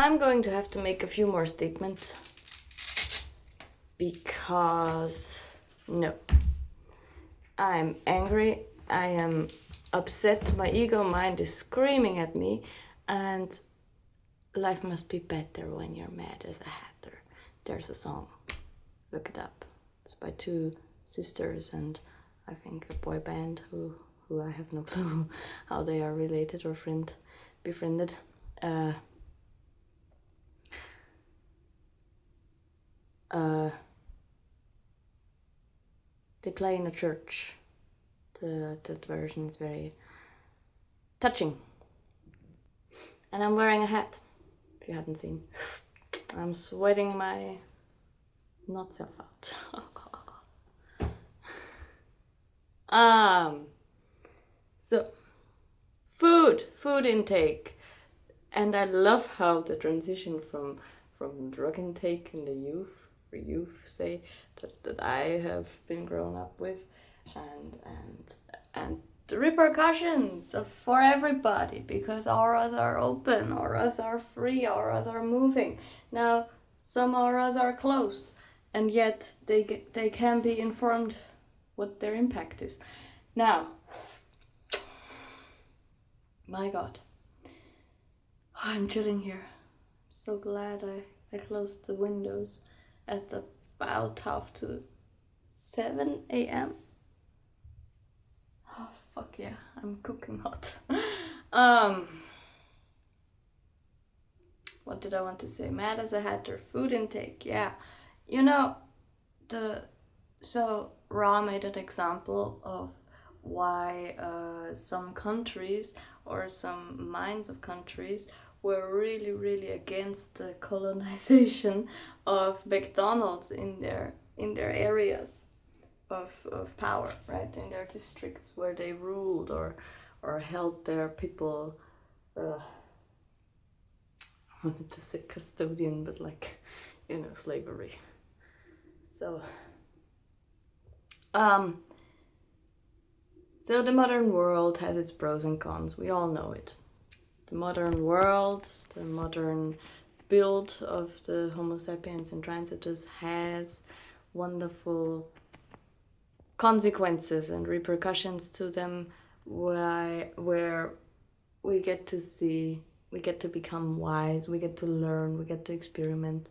I'm going to have to make a few more statements because no, I'm angry, I am upset, my ego mind is screaming at me, and life must be better when you're mad as a hatter. There's a song, look it up. It's by two sisters and I think a boy band who I have no clue how they are related or befriended. They play in a church. That version is very touching. And I'm wearing a hat, if you hadn't seen. I'm sweating my not self out. So food intake. And I love how the transition from drug intake in the youth say that I have been grown up with, and the repercussions for everybody, because auras are open, auras are free, auras are moving. Now some auras are closed, and yet they can be informed what their impact is. Now, my God, I'm chilling here. I'm so glad I closed the windows at about 6:30 a.m. Oh, fuck yeah, I'm cooking hot. What did I want to say? Mad as a hatter, food intake, yeah. You know, so Ra made an example of why some countries or some minds of countries were really, really against the colonization of McDonald's in their areas of power, right? In their districts where they ruled or held their people. I wanted to say custodian, but slavery. So the modern world has its pros and cons. We all know it. The modern world, the modern build of the Homo sapiens and transitors has wonderful consequences and repercussions to them, where we get to see, we get to become wise, we get to learn, we get to experiment,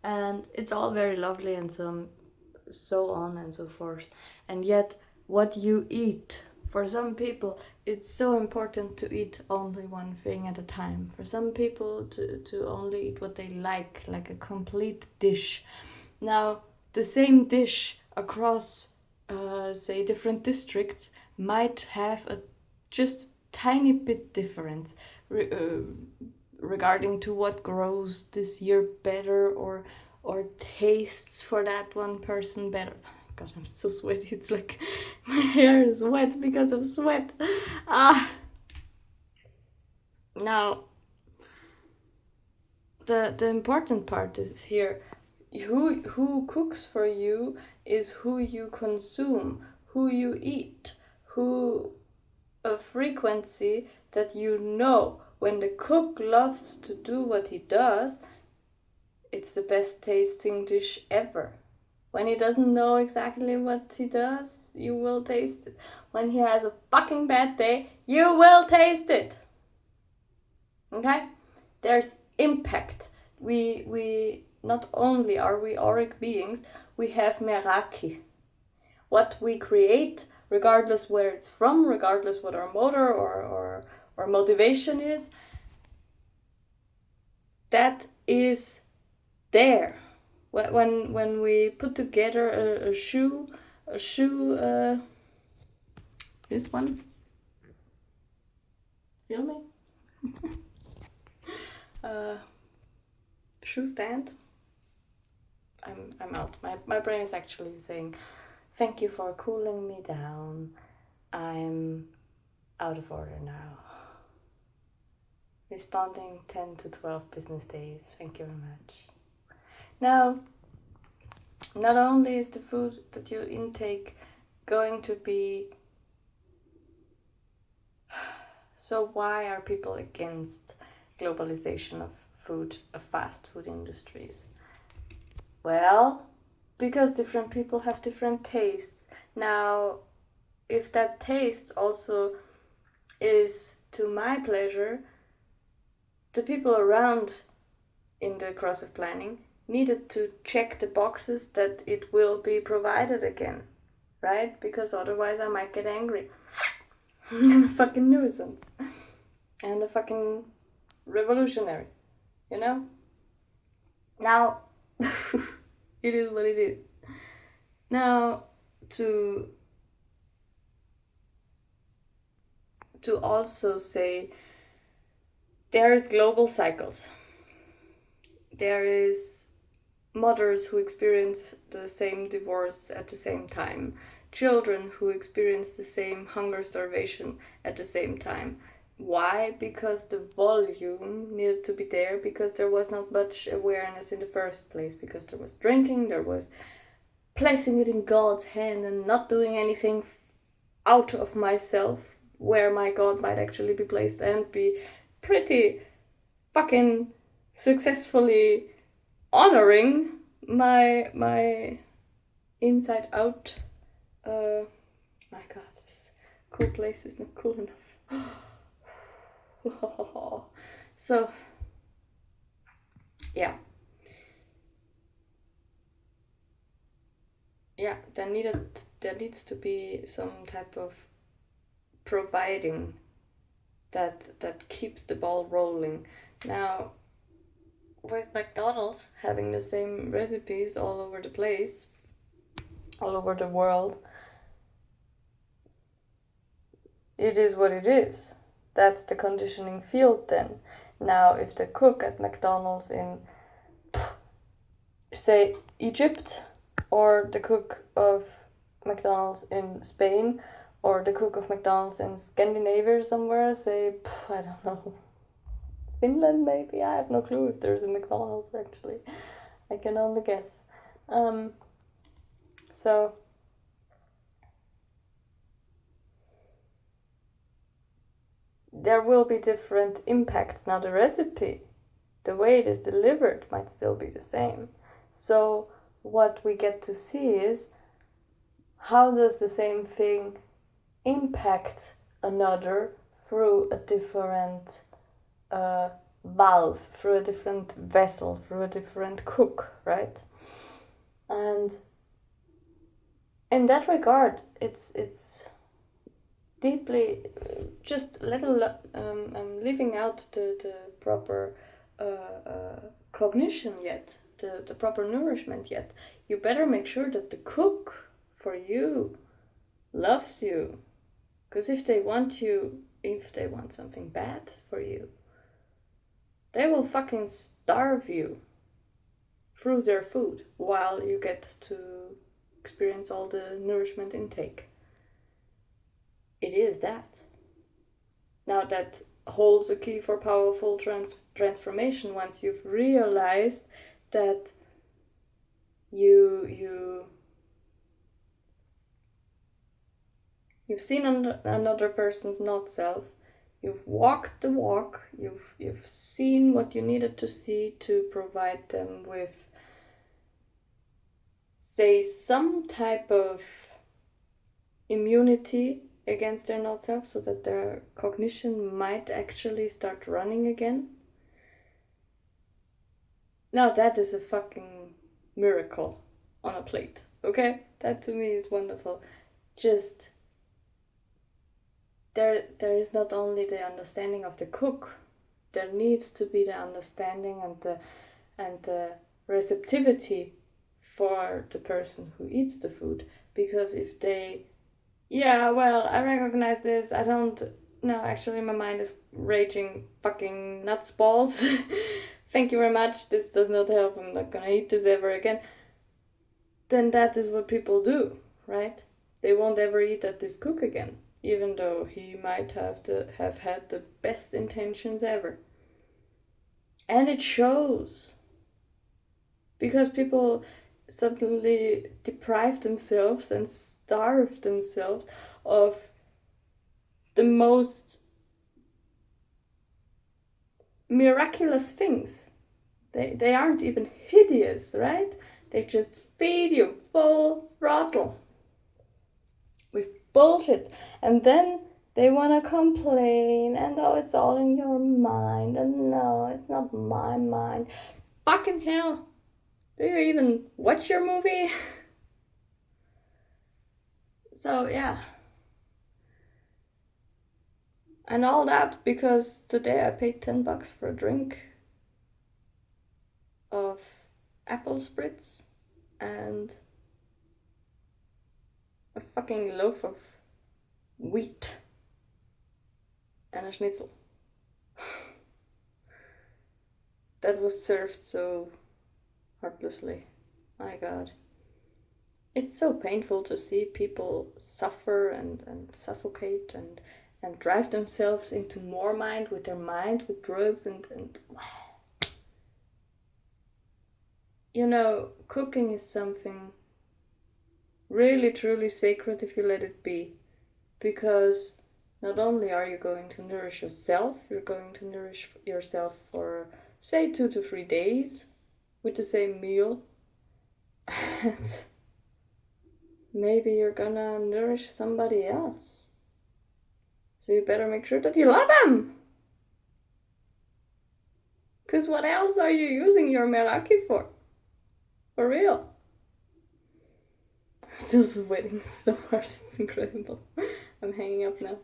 and it's all very lovely and so on and so forth. And yet what you eat, for some people it's so important to eat only one thing at a time. For some people to only eat what they like a complete dish. Now the same dish across say different districts might have a just tiny bit difference regarding to what grows this year better or tastes for that one person better. God, I'm so sweaty. It's like my hair is wet because of sweat. Now, the important part is here. Who cooks for you is who you consume, who you eat, a frequency that you know. When the cook loves to do what he does, it's the best tasting dish ever. When he doesn't know exactly what he does, you will taste it. When he has a fucking bad day, you will taste it. Okay? There's impact. We not only are we auric beings, we have meraki. What we create, regardless where it's from, regardless what our motor or motivation is, that is there. When we put together a shoe, this one, feel me? Shoe stand. I'm out. My brain is actually saying, thank you for cooling me down. I'm out of order now. Responding 10 to 12 business days. Thank you very much. Now, not only is the food that you intake going to be... So why are people against globalization of fast food industries? Well, because different people have different tastes. Now, if that taste also is to my pleasure, the people around in the cross of planning needed to check the boxes that it will be provided again, right? Because otherwise I might get angry. And a fucking nuisance. And a fucking revolutionary, you know? Now, it is what it is. Now, to also say there is global cycles. There is mothers who experience the same divorce at the same time, children who experience the same hunger starvation at the same time. Why? Because the volume needed to be there, because there was not much awareness in the first place, because there was drinking, there was placing it in God's hand and not doing anything out of myself where my God might actually be placed and be pretty fucking successfully honoring my inside out. My God, this cool place is not cool enough. So yeah, there needs to be some type of providing that keeps the ball rolling. Now, with McDonald's having the same recipes all over the place, all over the world, it is what it is. That's the conditioning field then. Now, if the cook at McDonald's in, say, Egypt, or the cook of McDonald's in Spain, or the cook of McDonald's in Scandinavia somewhere, say, I don't know, Finland maybe? I have no clue if there's a McDonald's actually. I can only guess. So there will be different impacts. Now the recipe, the way it is delivered might still be the same. So what we get to see is how does the same thing impact another through a different valve, through a different vessel, through a different cook, right? And in that regard, it's deeply just little leaving out the proper cognition yet, the proper nourishment yet. You better make sure that the cook for you loves you, because if they want something bad for you, they will fucking starve you through their food while you get to experience all the nourishment intake. It is that. Now that holds a key for powerful transformation once you've realized that you've seen another person's not self, you've walked the walk, you've seen what you needed to see to provide them with, say, some type of immunity against their not self, so that their cognition might actually start running again. Now that is a fucking miracle on a plate, okay? That to me is wonderful. Just there is not only the understanding of the cook, there needs to be the understanding and the receptivity for the person who eats the food. Because if they, I recognize this, I don't, no, actually my mind is raging fucking nuts balls. Thank you very much, this does not help, I'm not gonna eat this ever again. Then that is what people do, right? They won't ever eat at this cook again, even though he might have had the best intentions ever. And it shows. Because people suddenly deprive themselves and starve themselves of the most miraculous things They aren't even hideous, right? They just feed you full throttle with bullshit. And then they want to complain, and oh, it's all in your mind. And no, it's not my mind. Fucking hell. Do you even watch your movie? So, yeah. And all that because today I paid $10 for a drink of apple spritz and a fucking loaf of wheat and a schnitzel. That was served so heartlessly. My god. It's so painful to see people suffer and suffocate and drive themselves into more mind with their mind, with drugs and you know, cooking is something really truly sacred if you let it be. Because not only are you going to nourish yourself, you're going to nourish yourself for, say, 2 to 3 days with the same meal. And maybe you're gonna nourish somebody else. So you better make sure that you love them. Because what else are you using your meraki for? For real. I'm still sweating so hard, it's incredible. I'm hanging up now.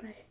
Bye.